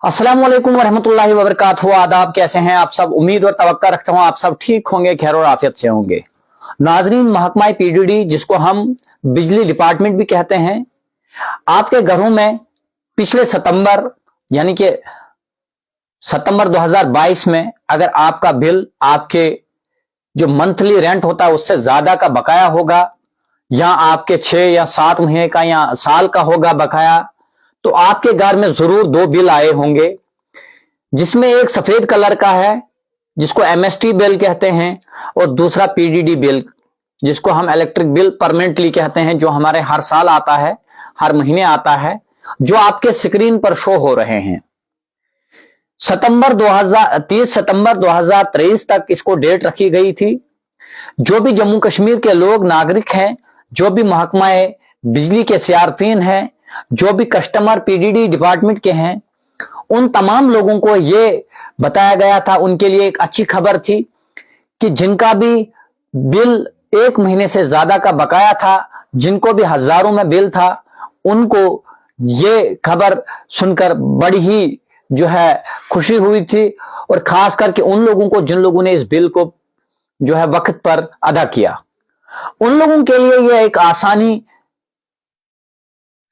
अस्सलाम वालेकुम वरहमतुल्लाहि वबरकातुहू। आदाब, कैसे हैं आप सब? उम्मीद और तवक्का रखता हूं आप सब ठीक होंगे, खैर और आफियत से होंगे। नाजरीन, महकमा पीडीडी जिसको हम बिजली डिपार्टमेंट भी कहते हैं, आपके घरों में पिछले सितंबर यानी कि सितंबर 2022 में अगर आपका बिल आपके जो मंथली रेंट होता है उससे ज्यादा का बकाया होगा, या आपके 6 या 7 महीने का या साल का होगा बकाया, तो आपके घर में जरूर दो बिल आए होंगे, जिसमें एक सफेद कलर का है जिसको एमएसटी बिल कहते हैं, और दूसरा पीडीडी बिल जिसको हम इलेक्ट्रिक बिल परमानेंटली कहते हैं, जो हमारे हर साल आता है, हर महीने आता है, जो आपके स्क्रीन पर शो हो रहे हैं। 30 सितंबर 2023 तक इसको डेट रखी गई थी। जो भी जम्मू कश्मीर के लोग नागरिक हैं, जो भी महकमा बिजली के सीआरपीन हैं, जो भी कस्टमर पीडीडी डिपार्टमेंट के हैं, उन तमाम लोगों को यह बताया गया था, उनके लिए एक अच्छी खबर थी कि जिनका भी बिल 1 महीने से ज्यादा का बकाया था, जिनको भी हजारों में बिल था, उनको ये खबर सुनकर बड़ी ही जो है खुशी हुई थी, और खास करके उन लोगों को जिन लोगों ने इस बिल को जो है वक्त पर अदा किया, उन लोगों के लिए यह एक आसानी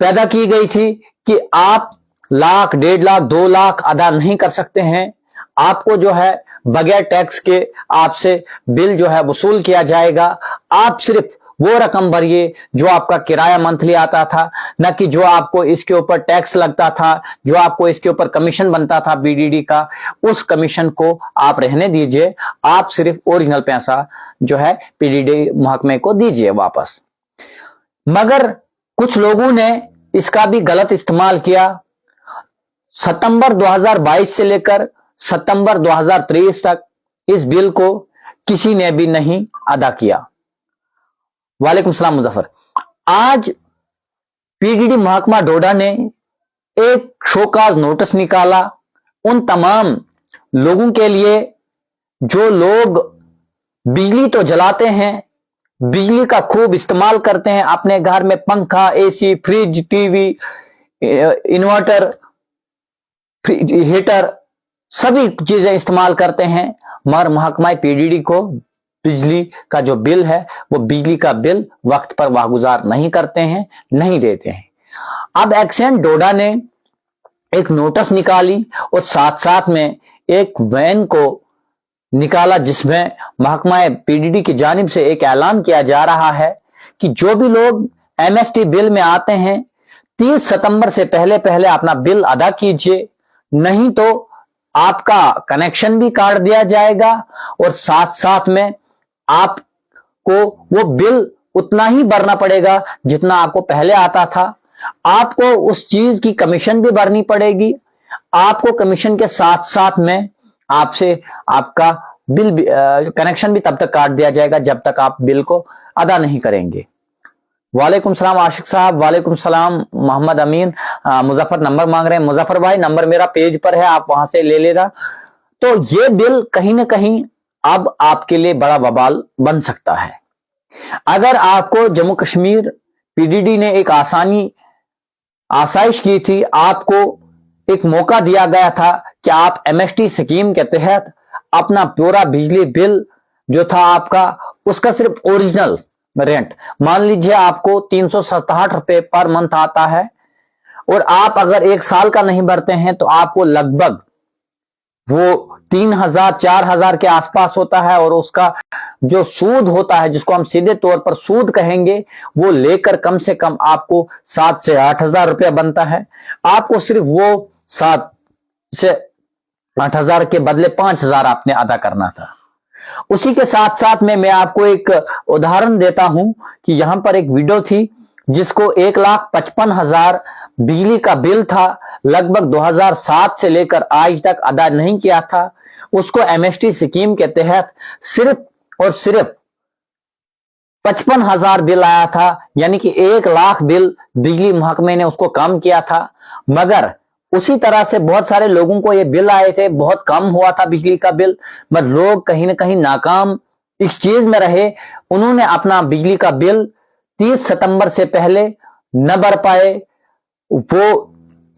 पैदा की गई थी कि आप लाख, 1.5 लाख, 2 लाख अदा नहीं कर सकते हैं। आपको जो है बगैर टैक्स के आपसे बिल जो है वसूल किया जाएगा। आप सिर्फ वो रकम भरिए जो आपका किराया मंथली आता था, न कि जो आपको इसके ऊपर टैक्स लगता था, जो आपको इसके ऊपर कमीशन बनता था बीडीडी का, उस कमीशन को आप रहने दीजिए। आप सिर्फ ओरिजिनल पैसा जो है पीडीडी महकमे को दीजिए वापस। मगर कुछ लोगों ने इसका भी गलत इस्तेमाल किया। सितंबर 2022 से लेकर सितंबर 2023 तक इस बिल को किसी ने भी नहीं अदा किया। वालेकुम सलाम मुजफ्फर। आज पीडीडी महकमा डोडा ने एक शोकाज नोटिस निकाला उन तमाम लोगों के लिए जो लोग बिजली तो जलाते हैं, बिजली का खूब इस्तेमाल करते हैं, अपने घर में पंखा, AC, fridge, TV, inverter, heater, सभी चीजें इस्तेमाल करते हैं, मगर महकमा पीडीडी को बिजली का जो बिल है वो बिजली का बिल वक्त पर वागुजार नहीं करते हैं, नहीं देते हैं। अब एक्शन डोडा ने एक नोटिस निकाली और साथ साथ में एक वैन को निकाला, जिसमें महकमा पीडीडी की जानिब से एक ऐलान किया जा रहा है कि जो भी लोग एमएसटी बिल में आते हैं 30 सितंबर से पहले पहले अपना बिल अदा कीजिए, नहीं तो आपका कनेक्शन भी काट दिया जाएगा, और साथ साथ में आपको वो बिल उतना ही भरना पड़ेगा जितना आपको पहले आता था। आपको उस चीज की कमीशन भी भरनी पड़ेगी। आपको कमीशन के साथ साथ में आपसे आपका बिल भी कनेक्शन भी तब तक काट दिया जाएगा जब तक आप बिल को अदा नहीं करेंगे। वालेकुम सलाम आशिक साहब। वालेकुम सलाम मोहम्मद अमीन। मुजफ्फर नंबर मांग रहे हैं। मुजफ्फर भाई, नंबर मेरा पेज पर है, आप वहां से ले लेना। तो ये बिल कहीं ना कहीं अब आपके लिए बड़ा बवाल बन सकता है। अगर आपको जम्मू कश्मीर पीडीडी ने एक आसाइश की थी, आपको एक मौका दिया गया था कि आप एमएसटी स्कीम के तहत अपना पूरा बिजली बिल जो था आपका, उसका सिर्फ ओरिजिनल रेंट, मान लीजिए आपको 367 रुपए पर मंथ आता है, और आप अगर 1 साल का नहीं भरते हैं तो आपको लगभग वो 3000 4000 के आसपास होता है, और उसका जो सूद होता है, जिसको हम सीधे तौर पर सूद कहेंगे, वो लेकर कम से कम आपको 7 से 8000 रुपया बनता है। आपको सिर्फ वो 7 से 8000 के बदले 5000 आपने अदा करना था। उसी के साथ साथ में मैं आपको एक उदाहरण देता हूं कि यहां पर एक वीडियो थी जिसको 1,55,000 बिजली का बिल था, लगभग 2007 से लेकर आज तक अदा नहीं किया था। उसको एमएसटी स्कीम के तहत सिर्फ और सिर्फ 55,000 बिल आया था, यानी कि 1 लाख बिल बिजली महकमे ने उसको कम किया था। मगर उसी तरह से बहुत सारे लोगों को ये बिल आए थे, बहुत कम हुआ था बिजली का बिल, मगर लोग कहीं ना कहीं नाकाम इस चीज में रहे, उन्होंने अपना बिजली का बिल 30 सितंबर से पहले न भर पाए। वो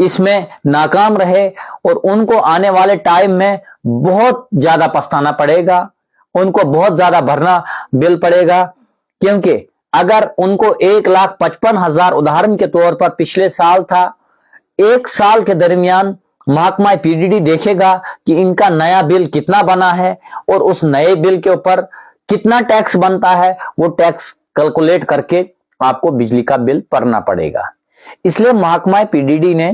इसमें नाकाम रहे और उनको आने वाले टाइम में बहुत ज्यादा पछताना पड़ेगा, उनको बहुत ज्यादा भरना बिल पड़ेगा। क्योंकि अगर उनको 1,55,000 उदाहरण के तौर पर पिछले साल था, एक साल के दरमियान महकमा पीडीडी देखेगा कि इनका नया बिल कितना बना है और उस नए बिल के ऊपर कितना टैक्स बनता है, वो टैक्स कैलकुलेट करके आपको बिजली का बिल भरना पड़ेगा। इसलिए महकमा पीडीडी ने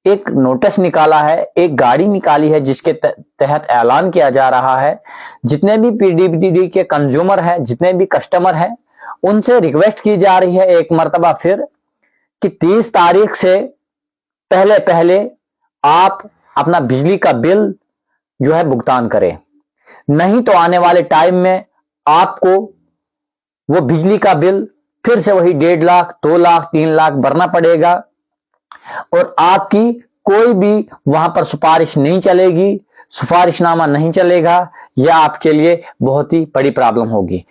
एक नोटिस निकाला है, एक गाड़ी निकाली है, जिसके तहत ऐलान किया जा रहा है जितने भी पीडीडी के कंज्यूमर हैं, जितने भी कस्टमर हैं, उनसे रिक्वेस्ट की जा रही है एक मर्तबा फिर कि 30 तारीख से पहले पहले आप अपना बिजली का बिल जो है भुगतान करें, नहीं तो आने वाले टाइम में आपको वो बिजली का बिल फिर से वही 1.5 लाख, 2 लाख, 3 लाख भरना पड़ेगा और आपकी कोई भी वहां पर सिफारिश नहीं चलेगी, सिफारिशनामा नहीं चलेगा। यह आपके लिए बहुत ही बड़ी प्रॉब्लम होगी।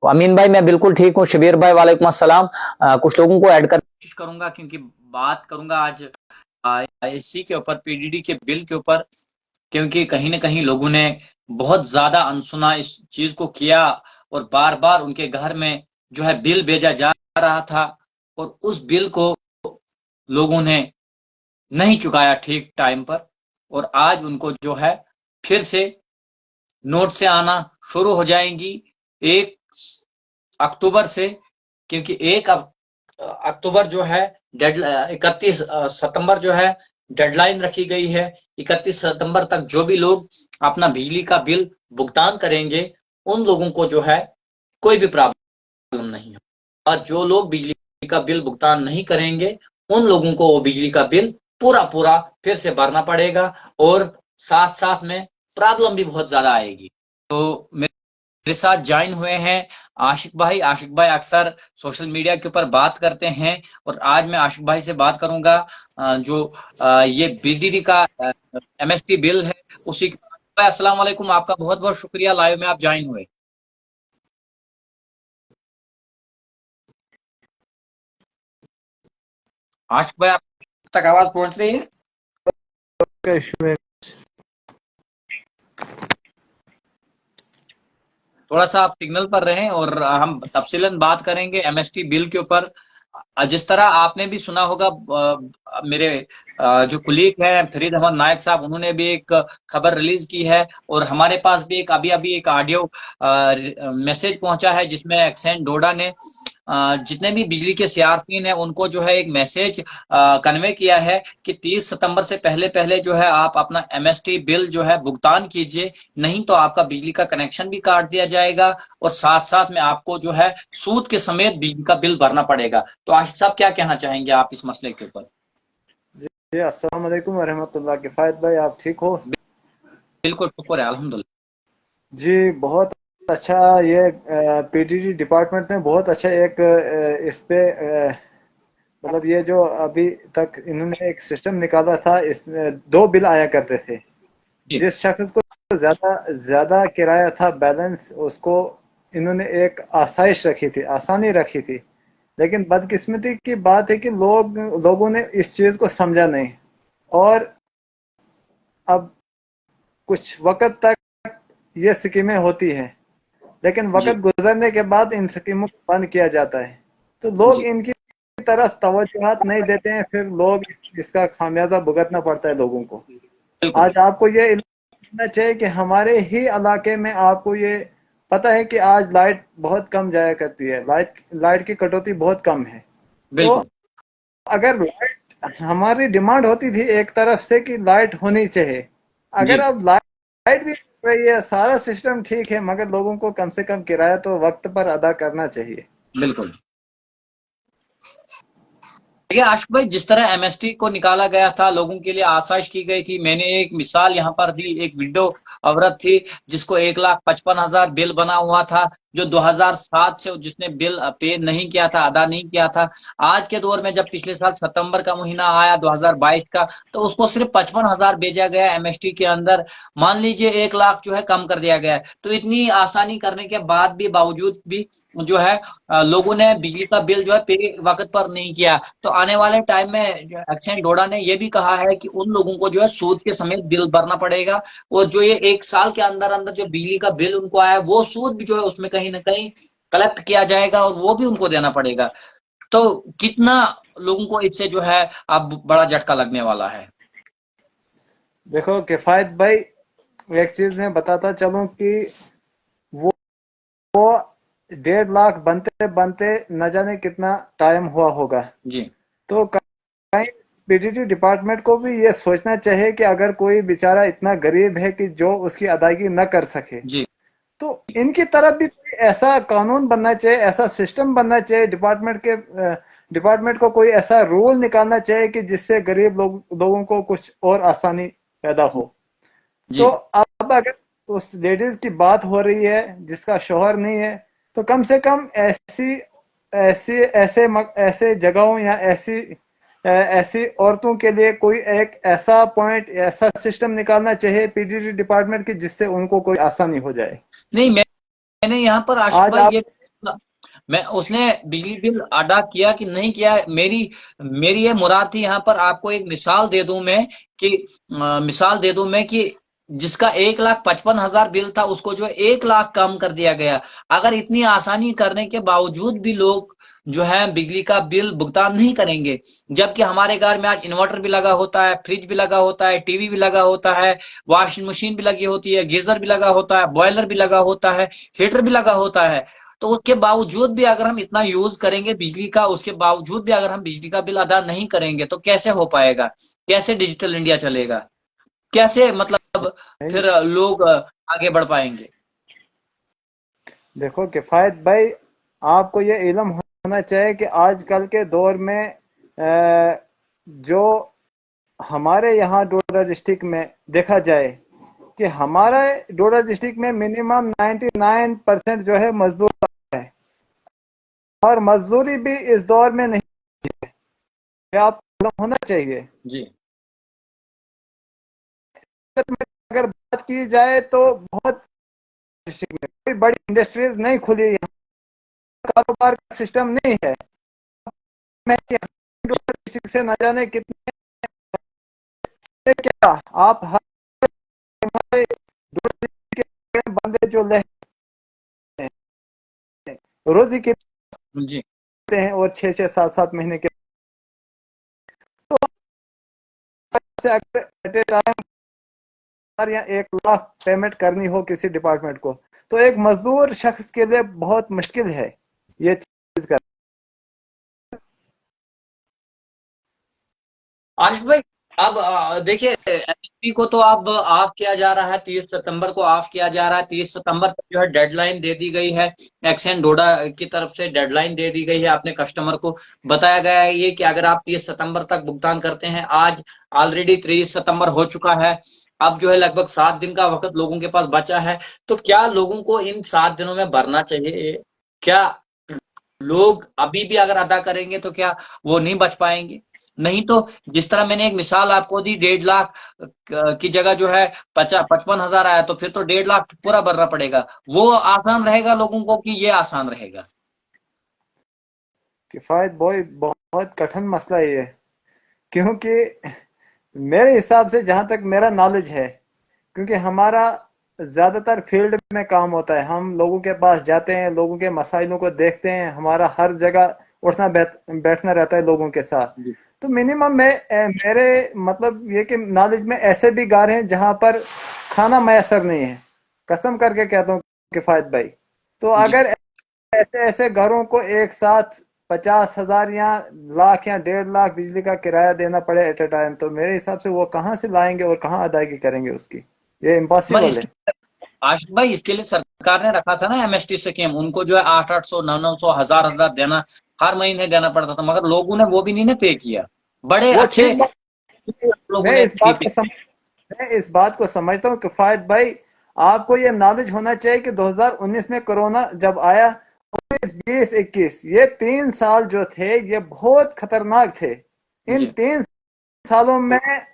अमीन भाई, मैं बिल्कुल ठीक हूँ। शबीर भाई, वालेकुम अस्सलाम। कुछ लोगों को ऐड कर कोशिश करूंगा, क्योंकि बात करूंगा आज इसी के ऊपर, पीडीडी के बिल के ऊपर, क्योंकि कहीं ना कहीं लोगों ने बहुत ज्यादा अनसुना इस चीज को किया और बार बार उनके घर में जो है बिल भेजा जा रहा था और उस बिल को लोगों ने नहीं चुकाया ठीक टाइम पर, और आज उनको जो है फिर से नोट से आना शुरू हो जाएंगी 1 अक्टूबर से, क्योंकि 1 अक्टूबर जो है 31 सितंबर जो है डेडलाइन रखी गई है। 31 सितंबर तक जो भी लोग अपना बिजली का बिल भुगतान करेंगे, उन लोगों को जो है कोई भी प्रॉब्लम नहीं है, और जो लोग बिजली का बिल भुगतान नहीं करेंगे, उन लोगों को वो बिजली का बिल पूरा पूरा फिर से भरना पड़ेगा और साथ साथ में प्रॉब्लम भी बहुत ज्यादा आएगी। तो मेरे साथ ज्वाइन हुए हैं आशिक भाई। आशिक भाई अक्सर सोशल मीडिया के ऊपर बात करते हैं और आज मैं आशिक भाई से बात करूंगा जो ये बिजली का एमएसपी बिल है उसी। अस्सलाम वालेकुम, आपका बहुत बहुत शुक्रिया, लाइव में आप ज्वाइन हुए। आशिक भाई, आप तक आवाज पहुंच रही है? थोड़ा सा आप सिग्नल पर रहें और हम तफसीलन बात करेंगे एमएसटी बिल के ऊपर। जिस तरह आपने भी सुना होगा, मेरे जो कुलीग हैं फरीद अहमद नायक साहब, उन्होंने भी एक खबर रिलीज की है और हमारे पास भी एक अभी एक ऑडियो मैसेज पहुंचा है जिसमें एक्सेंट डोडा ने जितने भी बिजली के सीआरपीन हैं उनको जो है एक मैसेज कन्वे किया है कि 30 सितंबर से पहले पहले जो है आप अपना एमएसटी बिल जो है भुगतान कीजिए, नहीं तो आपका बिजली का कनेक्शन भी काट दिया जाएगा और साथ साथ में आपको जो है सूद के समेत बिजली का बिल भरना पड़ेगा। तो आशिक साहब, क्या कहना चाहेंगे आप इस मसले के ऊपर? जी, अस्सलाम वालेकुम रहमतुल्लाह। किफायत भाई, आप ठीक हो? बिल्कुल शुक्र है, अल्हम्दुलिल्लाह। जी, बहुत अच्छा। ये पीडीडी डिपार्टमेंट ने बहुत अच्छा एक इस पे मतलब ये जो अभी तक इन्होंने एक सिस्टम निकाला था, इसमें 2 बिल आया करते थे। जिस शख्स को ज्यादा किराया था बैलेंस, उसको इन्होंने एक आसाइश रखी थी, आसानी रखी थी। लेकिन बदकिस्मती की बात है कि लोगों ने इस चीज को समझा नहीं और अब कुछ वक्त तक ये स्कीमें होती हैं, लेकिन वक्त गुजरने के बाद इन स्कीमों को बंद किया जाता है, तो लोग इनकी तरफ तवज्जुहात नहीं देते हैं, फिर लोग इसका खामियाजा भुगतना पड़ता है लोगों को। आज आपको ये इल्म चाहिए कि हमारे ही इलाके में आपको ये पता है कि आज लाइट बहुत कम जाया करती है, लाइट की कटौती बहुत कम है। तो अगर लाइट, हमारी डिमांड होती थी एक तरफ से कि लाइट होनी चाहिए, अगर अब लाइट भी रही है, सारा सिस्टम ठीक है, मगर लोगों को कम से कम किराया तो वक्त पर अदा करना चाहिए। बिल्कुल। देखिए आशिक भाई, जिस तरह एमएसटी को निकाला गया था, लोगों के लिए आसाइश की गई थी। मैंने एक मिसाल यहाँ पर दी, एक विडो औरत थी जिसको 1,55,000 बिल बना हुआ था, जो 2007 से जिसने बिल पे नहीं किया था, अदा नहीं किया था, आज के दौर में जब पिछले साल सितंबर का महीना आया 2022 का, तो उसको सिर्फ 55,000 भेजा गया एमएसटी के अंदर। मान लीजिए 1 लाख जो है कम कर दिया गया है। तो इतनी आसानी करने के बाद भी, बावजूद भी जो है लोगों ने बिजली का बिल जो है पे वक्त पर नहीं किया। तो आने वाले टाइम में एक्शन डोडा ने यह भी कहा है कि उन लोगों को जो है सूद के समेत बिल भरना पड़ेगा, और जो ये 1 साल के अंदर अंदर जो बिजली का बिल उनको आया, वो सूद भी जो है उसमें कहीं ना कहीं कलेक्ट किया जाएगा और वो भी उनको देना पड़ेगा। तो कितना लोगों को इससे जो है अब बड़ा झटका लगने वाला है। देखो किफायत भाई, एक चीज मैं बताता चलूं कि वो 1.5 लाख बनते बनते न जाने कितना टाइम हुआ होगा। जी तो कहीं पीडीडी डिपार्टमेंट को भी ये सोचना चाहिए कि अगर कोई बेचारा इतना गरीब है कि जो उसकी अदायगी न कर सके, जी तो इनकी तरफ भी ऐसा कानून बनना चाहिए, ऐसा सिस्टम बनना चाहिए डिपार्टमेंट को कोई ऐसा रूल निकालना चाहिए कि जिससे गरीब लोगों को कुछ और आसानी पैदा हो। तो जी अब अगर उस लेडीज की बात हो रही है जिसका शोहर नहीं है, तो कम से कम ऐसी ऐसी ऐसे ऐसे जगहों या ऐसी औरतों के लिए कोई एक ऐसा पॉइंट, ऐसा सिस्टम निकालना चाहिए पीडीडी डिपार्टमेंट की, जिससे उनको कोई आसानी हो जाए। नहीं, मैंने यहाँ पर आशिफ आज भाई आप ये, मैं उसने बिजली बिल अदा किया कि नहीं किया, मेरी मेरी ये मुराद थी यहाँ पर आपको एक मिसाल दे दूं मैं कि मिसाल दे दूं मैं कि जिसका 1,55,000 बिल था उसको जो है 1 लाख कम कर दिया गया। अगर इतनी आसानी करने के बावजूद भी लोग जो है बिजली का बिल भुगतान नहीं करेंगे, जबकि हमारे घर में आज इन्वर्टर भी लगा होता है, फ्रिज भी लगा होता है, टीवी भी लगा होता है, वॉशिंग मशीन भी लगी होती है, गीजर भी लगा होता है, बॉयलर भी लगा होता है, हीटर भी लगा होता है। तो उसके बावजूद भी अगर हम इतना यूज करेंगे बिजली का, उसके बावजूद भी अगर हम बिजली का बिल अदा नहीं करेंगे तो कैसे हो पाएगा? कैसे डिजिटल इंडिया चलेगा? कैसे मतलब फिर लोग आगे बढ़ पाएंगे? देखो किफायत भाई, आपको ये इल्म होना चाहिए कि आजकल के दौर में जो हमारे यहाँ डोडा डिस्ट्रिक्ट में देखा जाए कि हमारा डोडा डिस्ट्रिक्ट में मिनिमम 99% जो है मजदूर है, और मजदूरी भी इस दौर में नहीं है। आपको मालूम होना चाहिए। जी अगर बात की जाए तो बहुत डिस्ट्रिक्ट में कोई बड़ी इंडस्ट्रीज नहीं खुली, यहाँ कारोबार का सिस्टम नहीं है। मैं डिस्ट्रिक्ट से न जाने कितने, क्या आप हमारे बंदे जो ले रोजी के जी हैं, और 6-6 7-7 महीने के, तो अगर या 1 लाख पेमेंट करनी हो किसी डिपार्टमेंट को, तो एक मजदूर शख्स के लिए बहुत मुश्किल है ये चीज कर। आशिफ भाई, अब देखिए एमएसपी को तो अब ऑफ किया जा रहा है, 30 सितंबर को ऑफ किया जा रहा है। 30 सितंबर तक जो है डेडलाइन दे दी गई है, एक्सन डोडा की तरफ से डेडलाइन दे दी गई है। अपने कस्टमर को बताया गया है ये कि अगर आप 30 सितंबर तक भुगतान करते हैं, आज ऑलरेडी 30 सितंबर हो चुका है, अब जो है लगभग 7 दिन का वक्त लोगों के पास बचा है। तो क्या लोगों को इन 7 दिनों में भरना चाहिए? क्या लोग अभी भी अगर अदा करेंगे तो क्या वो नहीं बच पाएंगे? नहीं तो जिस तरह मैंने एक मिसाल आपको दी, 1.5 लाख की जगह जो है 55,000 आया, तो फिर तो 1.5 लाख पूरा भरना पड़ेगा। वो आसान रहेगा लोगों को कि ये आसान रहेगा? किफायत बॉय, बहुत कठिन मसला है ये, क्योंकि मेरे हिसाब से जहां तक मेरा नॉलेज है, क्योंकि हमारा ज्यादातर फील्ड में काम होता है, हम लोगों के पास जाते हैं, लोगों के मसाइलों को देखते हैं, हमारा हर जगह उठना बैठना रहता है लोगों के साथ। जी तो मिनिमम मेरे मतलब ये कि नॉलेज में ऐसे भी गार हैं जहां पर खाना मैसर नहीं है, कसम करके कहता हूँ किफायत भाई। तो जी अगर ऐसे ऐसे घरों को एक साथ 50,000 या लाख या 1.5 लाख बिजली का किराया देना पड़े एट ए टाइम, तो मेरे हिसाब से वो कहाँ से लाएंगे और कहाँ अदायगी करेंगे उसकी? ये मगर इम्पॉसिबल है। इसके आशिफ भाई, इसके लिए सरकार ने रखा था ना एमएसटी स्कीम, उनको जो है 800 900 1000 देना, हर महीने देना पड़ता था, मगर लोगों ने वो भी नहीं ना पे किया। बड़े वो अच्छे ठीक बात, लोगों मैं ने इस थी बात को मैं इस बात को समझता हूँ किफायत भाई। आपको ये नॉलेज होना चाहिए कि 2019 में कोरोना जब आया, 19, 20, 21, ये 3 साल जो थे ये बहुत खतरनाक थे। इन 3 सालों में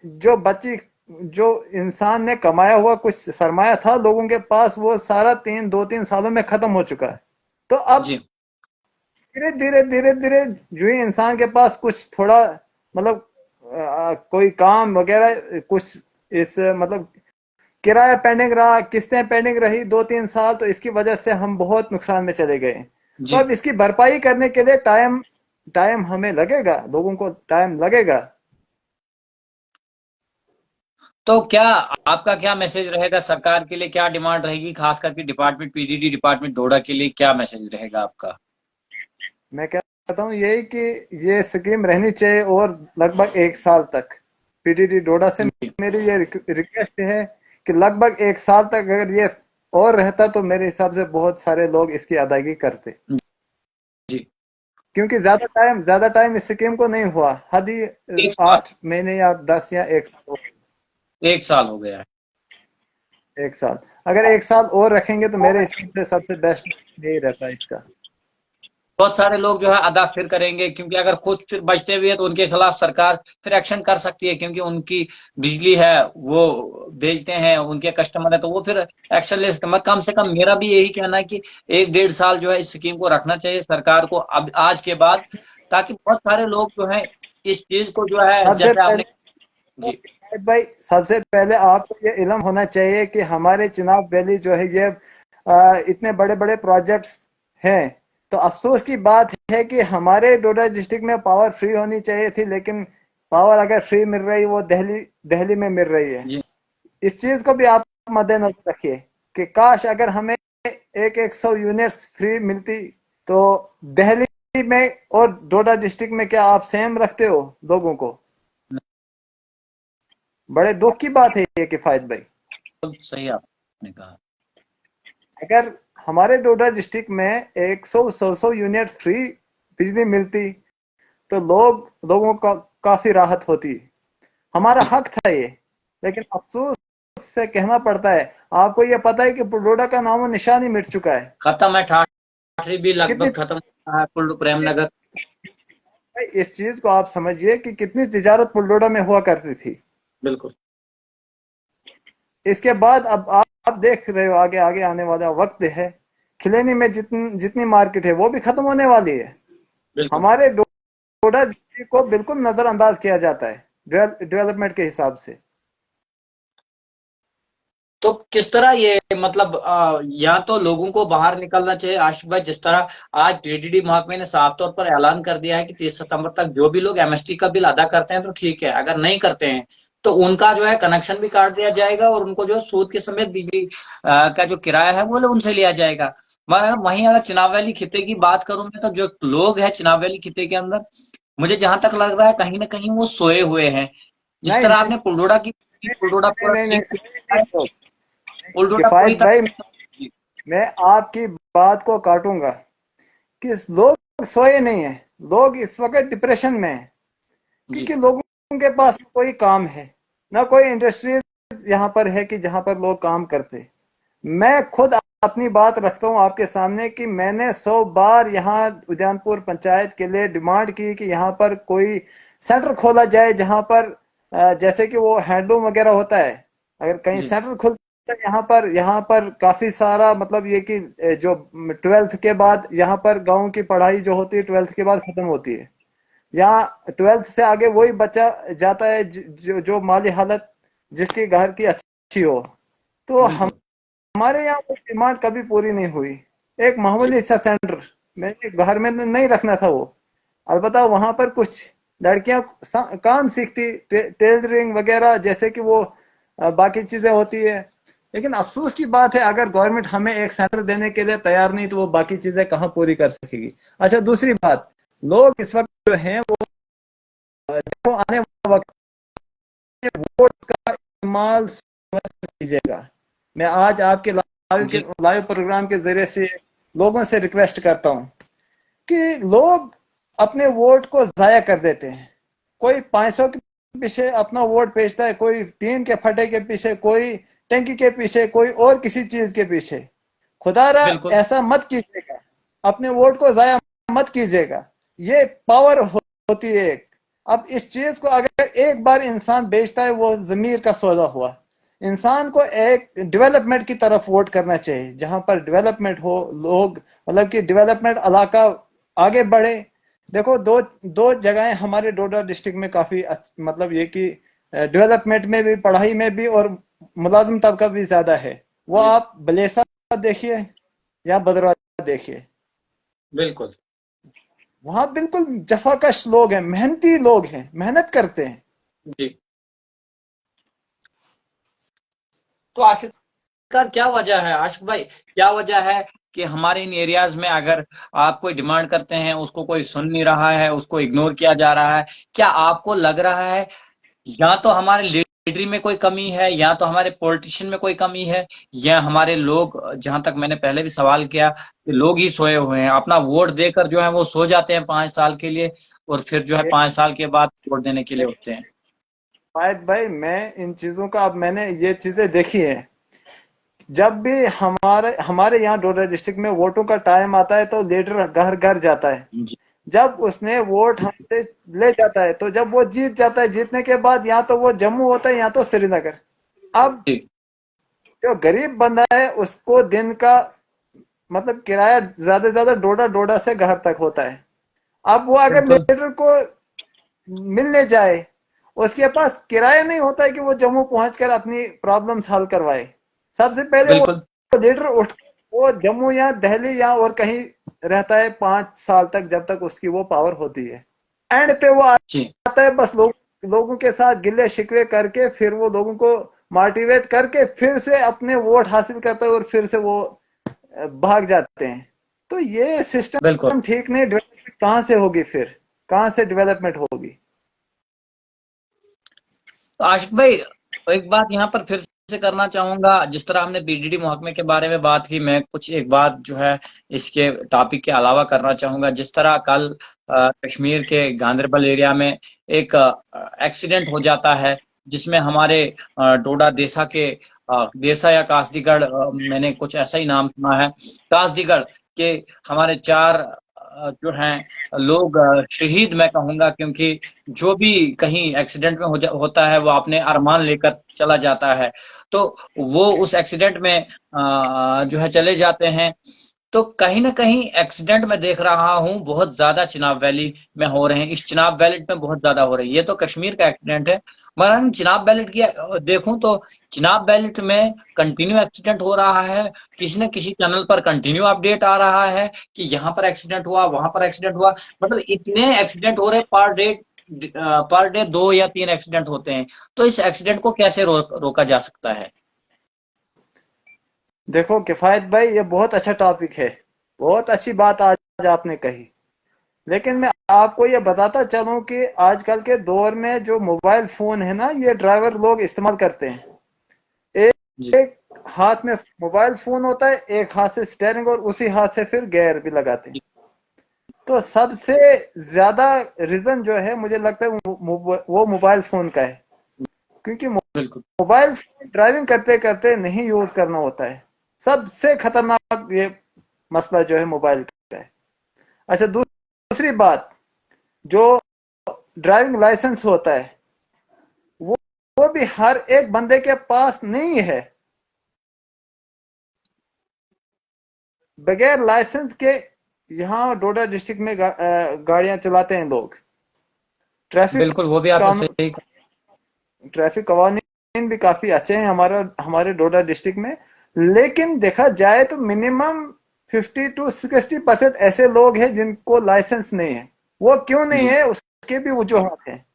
जो इंसान ने कमाया हुआ कुछ सरमाया था लोगों के पास, वो सारा 2-3 सालों में खत्म हो चुका है। तो अब धीरे धीरे धीरे धीरे जो ही इंसान के पास कुछ थोड़ा मतलब कोई काम वगैरह कुछ इस मतलब किराया पेंडिंग रहा, किस्तें पेंडिंग रही 2-3 साल, तो इसकी वजह से हम बहुत नुकसान में चले गए। तो अब इसकी भरपाई करने के लिए टाइम हमें लगेगा, लोगों को टाइम लगेगा। तो क्या आपका क्या मैसेज रहेगा सरकार के लिए, क्या डिमांड रहेगी, खास करके डिपार्टमेंट पीडीडी डिपार्टमेंट डोडा के लिए क्या मैसेज रहेगा आपका? मैं कहता हूँ यही कि ये स्कीम रहनी चाहिए और लगभग 1 साल तक। पीडीडी डोडा से मेरी ये रिक्वेस्ट है कि लगभग 1 साल तक अगर ये और रहता तो मेरे हिसाब से बहुत सारे लोग इसकी अदायगी करते। जी। क्योंकि ज्यादा टाइम इस स्कीम को नहीं हुआ, हद ही 8 महीने या 10 या 1 साल हो गया है। 1 साल, अगर 1 साल और रखेंगे तो मेरे हिसाब से सबसे बेस्ट यही रहता है इसका। बहुत सारे लोग जो है अदा फिर करेंगे, क्योंकि अगर कुछ फिर बचते भी है तो उनके खिलाफ सरकार फिर एक्शन कर सकती है, क्योंकि उनकी बिजली है वो बेचते हैं, उनके कस्टमर है, तो वो फिर एक्शन ले सकते हैं। कम से कम मेरा भी यही कहना है कि 1-1.5 साल जो है इस स्कीम को रखना चाहिए सरकार को अब आज के बाद, ताकि बहुत सारे लोग जो है इस चीज को जो है सबसे जैसे आपने। पहले जी भाई, सबसे पहले आपको ये इल्म होना चाहिए कि हमारे चिनाब वैली जो है ये इतने बड़े बड़े प्रोजेक्ट्स हैं। तो अफसोस की बात है कि हमारे डोडा डिस्ट्रिक्ट में पावर फ्री होनी चाहिए थी, लेकिन पावर अगर फ्री मिल रही वो दिल्ली में मिल रही है। जी इस चीज को भी आप मद्देनजर रखिए कि काश अगर हमें एक 100 यूनिट्स फ्री मिलती तो दिल्ली में और डोडा डिस्ट्रिक्ट में क्या आप सेम रखते हो लोगों को? बड़े दुख की बात है ये किफायत भाई। सही आपने कहा। अगर हमारे डोडा डिस्ट्रिक्ट में 100 यूनिट फ्री बिजली मिलती तो लोगों का काफी राहत होती। हमारा हक था ये, लेकिन अफसोस से कहना पड़ता है। आपको ये पता है कि डोडा का नामो निशान ही मिट चुका है। खत्म है, ठाठरी भी कितनी लगभग खत्म है, कुल्लू प्रेमनगर। इस चीज को आप समझिए कि कितनी तिजारत पुलडोडा में हुआ करती थी। बिल्कुल। इसके बाद अब आप देख रहे हो आगे आगे आने वाला वक्त है, खिलेनी में जितनी मार्केट है वो भी खत्म होने वाली है। बिल्कुल। हमारे डोडा को बिल्कुल नजरअंदाज किया जाता है डेवलपमेंट के हिसाब से। तो किस तरह ये मतलब या तो लोगों को बाहर निकलना चाहिए आशिफ भाई, जिस तरह आज टीडीडी महकमे ने साफ तौर पर ऐलान कर दिया है कि 30 सितंबर तक जो भी लोग एमएसटी का बिल अदा करते हैं तो ठीक है, अगर नहीं करते हैं तो उनका जो है कनेक्शन भी काट दिया जाएगा और उनको जो सूद के समेत बिजली का जो किराया है वो उनसे लिया जाएगा। मगर वहीं अगर चिनाब वैली खिते की बात करूं मैं, तो जो लोग हैं चिनाब वैली खिते के अंदर, मुझे जहां तक लग रहा है कहीं ना कहीं वो सोए हुए हैं। जिस नहीं तरह नहीं आपने पुलडोडा की, पुलडोडा नहीं पूरा नहीं, ठीक नहीं, है, नहीं, पुलडोडा पूरी किफायत भाई, तरह। मैं आपकी बात को काटूंगा कि लोग सोए नहीं है, लोग इस वक्त डिप्रेशन में है। जी क्योंकि लोगों के पास कोई काम है ना, कोई इंडस्ट्रीज यहाँ पर है कि जहां पर लोग काम करते। मैं खुद अपनी बात रखता हूँ आपके सामने कि मैंने 100 बार यहाँ उदयनपुर पंचायत के लिए डिमांड की कि यहाँ पर कोई सेंटर खोला जाए, जहां पर जैसे कि वो हैंडलूम वगैरह होता है, अगर कहीं जी सेंटर खुलता है यहाँ पर काफी सारा मतलब ये कि जो 12th के बाद यहाँ पर गाँव की पढ़ाई जो होती है 12th के बाद खत्म होती है। यहाँ 12th से आगे वही बच्चा जाता है जो माली हालत जिसकी घर की अच्छी हो। तो बिल्कुल। हमारे यहाँ वो डिमांड कभी पूरी नहीं हुई। एक जी मामूली सा सेंटर मैंने घर में नहीं रखना था वो। अलबत्ता वहां पर कुछ लड़कियां काम सीखती, टेलरिंग वगैरह, जैसे कि वो बाकी चीजें होती है। लेकिन अफसोस की बात है, अगर गवर्नमेंट हमें एक सेंटर देने के लिए तैयार नहीं तो वो बाकी चीजें कहाँ पूरी कर सकेगी। अच्छा, दूसरी बात, लोग इस वक्त जो हैं वो आने वाला वक्त वोट का इस्तेमाल कीजिएगा। मैं आज आपके जी लाइव प्रोग्राम के जरिए से लोगों से रिक्वेस्ट करता हूं कि लोग अपने वोट को जाया कर देते हैं। कोई 500 के पीछे अपना वोट बेचता है, कोई टीन के फटे के पीछे, कोई टंकी के पीछे, कोई और किसी चीज के पीछे। खुदारा बिल्कुल ऐसा मत कीजिएगा, अपने वोट को जाया मत कीजिएगा। ये पावर होती है एक। अब इस चीज को अगर एक बार इंसान बेचता है, वो जमीर का सौदा हुआ। इंसान को एक डेवलपमेंट की तरफ वोट करना चाहिए, जहां पर डेवलपमेंट हो, लोग मतलब कि डेवलपमेंट इलाका आगे बढ़े। देखो, दो दो जगहें हमारे डोडा डिस्ट्रिक्ट में काफी मतलब ये कि डेवलपमेंट में भी, पढ़ाई में भी, और मुलाजिम तबका भी ज्यादा है। वो जी। आप बलेसा देखिए या बदरा देखिए, बिल्कुल वहां बिल्कुल जफाकश लोग हैं, मेहनती लोग हैं, मेहनत करते हैं। जी। तो आखिरकार क्या वजह है आशिक भाई, क्या वजह है कि हमारे इन एरियाज में अगर आप कोई डिमांड करते हैं उसको कोई सुन नहीं रहा है, उसको इग्नोर किया जा रहा है? क्या आपको लग रहा है या तो हमारे लीडरी में कोई कमी है, या तो हमारे पॉलिटिशियन में कोई कमी है, या हमारे लोग, जहां तक मैंने पहले भी सवाल किया, कि लोग ही सोए हुए हैं, अपना वोट देकर जो है वो सो जाते हैं 5 साल के लिए, और फिर जो है 5 साल के बाद वोट देने के लिए उठते हैं। फायद भाई, मैं इन चीजों का, अब मैंने ये चीजें देखी है। जब भी हमारे हमारे यहाँ डोडा डिस्ट्रिक्ट में वोटों का टाइम आता है, तो लीडर घर घर जाता है। जी जब उसने वोट हमसे ले जाता है, तो जब वो जीत जाता है, जीतने के बाद या तो वो जम्मू होता है या तो श्रीनगर। अब जी जो गरीब बंदा है, उसको दिन का मतलब किराया ज्यादा से ज्यादा डोडा डोडा से घर तक होता है। अब वो अगर बिल्कुल लीडर को मिलने जाए, उसके पास किराया नहीं होता है कि वो जम्मू पहुंचकर अपनी प्रॉब्लम्स हल करवाए। सबसे पहले वो बिल्कुल। लीडर उठ, वो जम्मू या दिल्ली या और कहीं रहता है 5 साल तक, जब तक उसकी वो पावर होती है। एंड पे वो जी आता है, बस लोगों के साथ गिले शिकवे करके, फिर वो लोगों को मोटिवेट करके फिर से अपने वोट हासिल करता है, और फिर से वो भाग जाते हैं। तो ये बिल्कुल। सिस्टम ठीक नहीं। डेवलपमेंट कहाँ से होगी फिर? कहाँ से डेवलपमेंट होगी? तो आशिक भाई, एक बात यहाँ पर फिर से करना चाहूंगा, जिस तरह हमने बीडीडी महकमे के बारे में बात की, मैं कुछ एक बात जो है इसके टॉपिक के अलावा करना चाहूंगा। जिस तरह कल कश्मीर के गांदरबल एरिया में एक एक्सीडेंट हो जाता है, जिसमें हमारे डोडा देसा के देसा या कासदीगढ़, मैंने कुछ ऐसा ही नाम सुना है, कासदीगढ़ के हमारे 4 जो हैं लोग शहीद मैं कहूंगा, क्योंकि जो भी कहीं एक्सीडेंट में होता है वो अपने अरमान लेकर चला जाता है। तो वो उस एक्सीडेंट में जो है चले जाते हैं। तो कहीं ना कहीं एक्सीडेंट में देख रहा हूँ बहुत ज्यादा चिनाब वैली में हो रहे हैं, इस चिनाब वैली में बहुत ज्यादा हो रही है। ये तो कश्मीर का एक्सीडेंट है, मगर हम चिनाब वैली की देखूं तो चिनाब वैली में कंटिन्यू एक्सीडेंट हो रहा है। किसी न किसी चैनल पर कंटिन्यू अपडेट आ रहा है कि यहाँ पर एक्सीडेंट हुआ, वहां पर एक्सीडेंट हुआ। मतलब इतने एक्सीडेंट हो रहे हैं पर डे 2 या 3 एक्सीडेंट होते हैं। तो इस एक्सीडेंट को कैसे रोका जा सकता है? देखो किफायत भाई, ये बहुत अच्छा टॉपिक है, बहुत अच्छी बात आज आपने कही। लेकिन मैं आपको ये बताता चलूं कि आजकल के दौर में जो मोबाइल फोन है ना, ये ड्राइवर लोग इस्तेमाल करते हैं। जी एक हाथ में मोबाइल फोन होता है, एक हाथ से स्टेयरिंग, और उसी हाथ से फिर गियर भी लगाते हैं। जी तो सबसे ज्यादा रीजन जो है, मुझे लगता है वो मोबाइल फोन का है। क्योंकि बिल्कुल। मोबाइल फोन ड्राइविंग करते करते नहीं यूज करना होता है। सबसे खतरनाक ये मसला जो है मोबाइल का है। अच्छा, दूसरी बात, जो ड्राइविंग लाइसेंस होता है, वो वो भी हर एक बंदे के पास नहीं है। बगैर लाइसेंस के यहाँ डोडा डिस्ट्रिक्ट में गाड़ियां चलाते हैं लोग। ट्रैफिक बिल्कुल वो भी आपने कानून, सही। ट्रैफिक कवानीन भी काफी अच्छे हैं हमारे डोडा डिस्ट्रिक्ट में। लेकिन देखा जाए तो मिनिमम 50 to 60% ऐसे लोग हैं जिनको लाइसेंस नहीं है। वो क्यों नहीं जी है, उसके भी वजूहत हैं।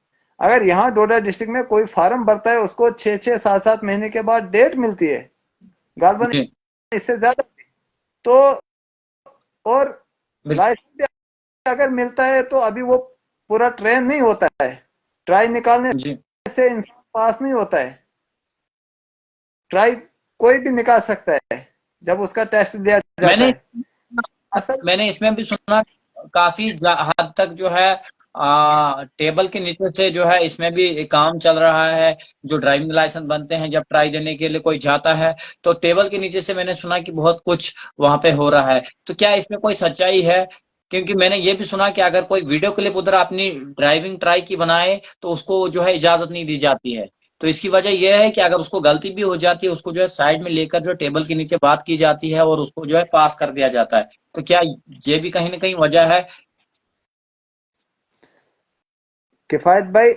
अगर यहाँ डोडा डिस्ट्रिक्ट में कोई फार्म भरता है, उसको 6-6 7-7 महीने के बाद डेट मिलती है, गालबन जी इससे ज्यादा। तो और बिल्कुल। लाइसेंस भी अगर मिलता है, तो अभी वो पूरा ट्रेन नहीं होता है। ट्राई निकालने जी से इंसान पास नहीं होता है। ट्राई कोई भी निकाल सकता है जब उसका टेस्ट लिया जाता मैंने है। असल मैंने इसमें भी सुना, काफी हद तक जो है टेबल के नीचे से जो है इसमें भी काम चल रहा है। जो ड्राइविंग लाइसेंस बनते हैं, जब ट्राई देने के लिए कोई जाता है तो टेबल के नीचे से मैंने सुना कि बहुत कुछ वहां पे हो रहा है। तो क्या इसमें कोई सच्चाई है? क्योंकि मैंने ये भी सुना कि अगर कोई वीडियो क्लिप उधर अपनी ड्राइविंग ट्राई की बनाए तो उसको जो है इजाजत नहीं दी जाती है। तो इसकी वजह यह है कि अगर उसको गलती भी हो जाती है, उसको जो है साइड में लेकर जो टेबल के नीचे बात की जाती है और उसको जो है पास कर दिया जाता है। तो क्या ये भी कहीं ना कहीं वजह है? किफायत भाई,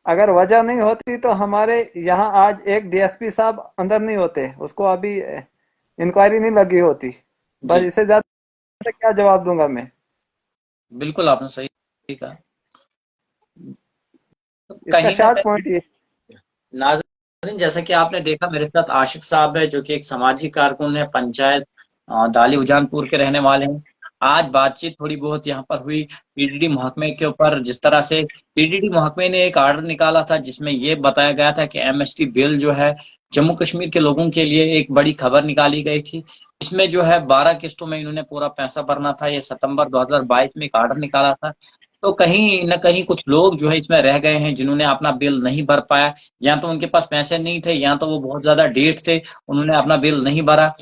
अगर वजह नहीं होती तो हमारे यहाँ आज एक डीएसपी साहब अंदर नहीं होते, उसको अभी इंक्वायरी नहीं लगी होती। बस जी, इससे ज्यादा क्या जवाब दूंगा मैं। बिल्कुल आपने सही कहा। तो इसका कहीं ना शॉर्ट कहीं पॉइंट ये। नाज़रीन, जैसा कि आपने देखा, मेरे साथ आशिक साहब है जो कि एक सामाजिक कारकुन है, पंचायत दाली उजानपुर के रहने वाले हैं। आज बातचीत थोड़ी बहुत यहाँ पर हुई पीडीडी महकमे के ऊपर। जिस तरह से पीडीडी महकमे ने एक आर्डर निकाला था जिसमें ये बताया गया था कि एमएसटी बिल जो है जम्मू कश्मीर के लोगों के लिए एक बड़ी खबर निकाली गई थी। इसमें जो है 12 किस्तों में इन्होंने पूरा पैसा भरना था। ये सितंबर 2022 में एक आर्डर निकाला था। तो कहीं न कहीं कुछ लोग जो है इसमें रह गए हैं जिन्होंने अपना बिल नहीं भर पाया। या तो उनके पास पैसे नहीं थे, या तो वो बहुत ज्यादा डेट थे, उन्होंने अपना बिल नहीं भरा।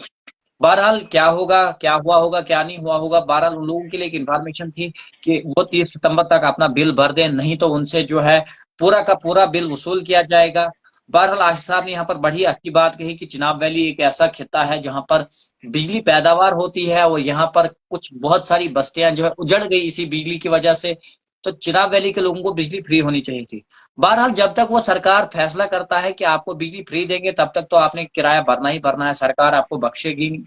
बहरहाल क्या होगा, क्या हुआ होगा, क्या नहीं हुआ होगा, बहरहाल उन लोगों के लिए एक इन्फॉर्मेशन थी कि वो 30 सितंबर तक अपना बिल भर दें, नहीं तो उनसे जो है पूरा का पूरा बिल वसूल किया जाएगा। बहरहाल आशिफ साहब ने यहाँ पर बड़ी अच्छी बात कही कि चिनाब वैली एक ऐसा खिता है जहां पर बिजली पैदावार होती है और यहाँ पर कुछ बहुत सारी बस्तियां जो है उजड़ गई इसी बिजली की वजह से। तो चिनाब वैली के लोगों को बिजली फ्री होनी चाहिए थी। बहरहाल जब तक वो सरकार फैसला करता है कि आपको बिजली फ्री देंगे, तब तक तो आपने किराया भरना ही भरना है, सरकार आपको बख्शेगी नहीं।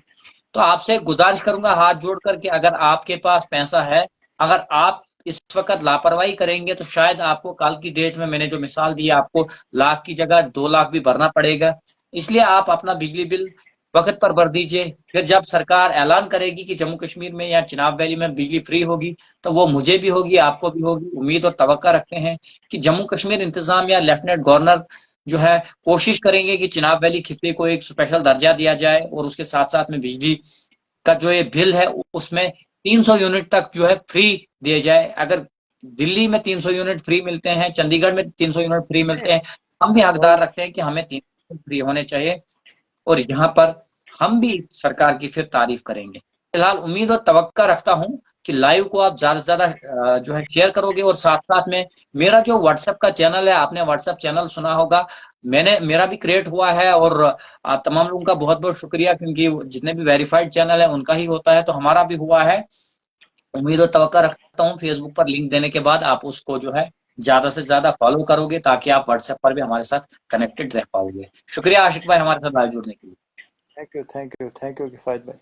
तो आपसे गुजारिश करूंगा हाथ जोड़ करके, अगर आपके पास पैसा है, अगर आप इस वक्त लापरवाही करेंगे तो शायद आपको कल की डेट में, मैंने जो मिसाल दी, आपको लाख की जगह 2 लाख भी भरना पड़ेगा। इसलिए आप अपना बिजली बिल वक्त पर भर दीजिए। फिर जब सरकार ऐलान करेगी कि जम्मू कश्मीर में या चिनाब वैली में बिजली फ्री होगी, तो वो मुझे भी होगी, आपको भी होगी। उम्मीद और तवक्का रखते हैं कि जम्मू कश्मीर इंतजाम या लेफ्टिनेंट गवर्नर जो है कोशिश करेंगे कि चिनाब वैली खिते को एक स्पेशल दर्जा दिया जाए और उसके साथ साथ में बिजली का जो ये बिल है उसमें 300 यूनिट तक जो है फ्री दिए जाए। अगर दिल्ली में 300 यूनिट फ्री मिलते हैं, चंडीगढ़ में 300 यूनिट फ्री मिलते हैं, हम भी बहुत हकदार रखते हैं कि हमें 300 फ्री होने चाहिए। और यहाँ पर हम भी सरकार की फिर तारीफ करेंगे। फिलहाल उम्मीद और तवक्का रखता हूँ कि लाइव को आप ज्यादा से ज्यादा जो है शेयर करोगे, और साथ साथ में मेरा जो व्हाट्सएप का चैनल है, आपने व्हाट्सएप चैनल सुना होगा, मेरा भी क्रिएट हुआ है। और तमाम लोगों का बहुत बहुत शुक्रिया, क्योंकि जितने भी वेरीफाइड चैनल है उनका ही होता है, तो हमारा भी हुआ है। उम्मीद और तवक्का रखता हूँ फेसबुक पर लिंक देने के बाद आप उसको जो है ज्यादा से ज्यादा फॉलो करोगे, ताकि आप व्हाट्सएप पर भी हमारे साथ कनेक्टेड रह पाओगे। शुक्रिया आशिक भाई हमारे साथ लाइव जुड़ने के लिए। Thank you, thank you, thank you किफायत भाई।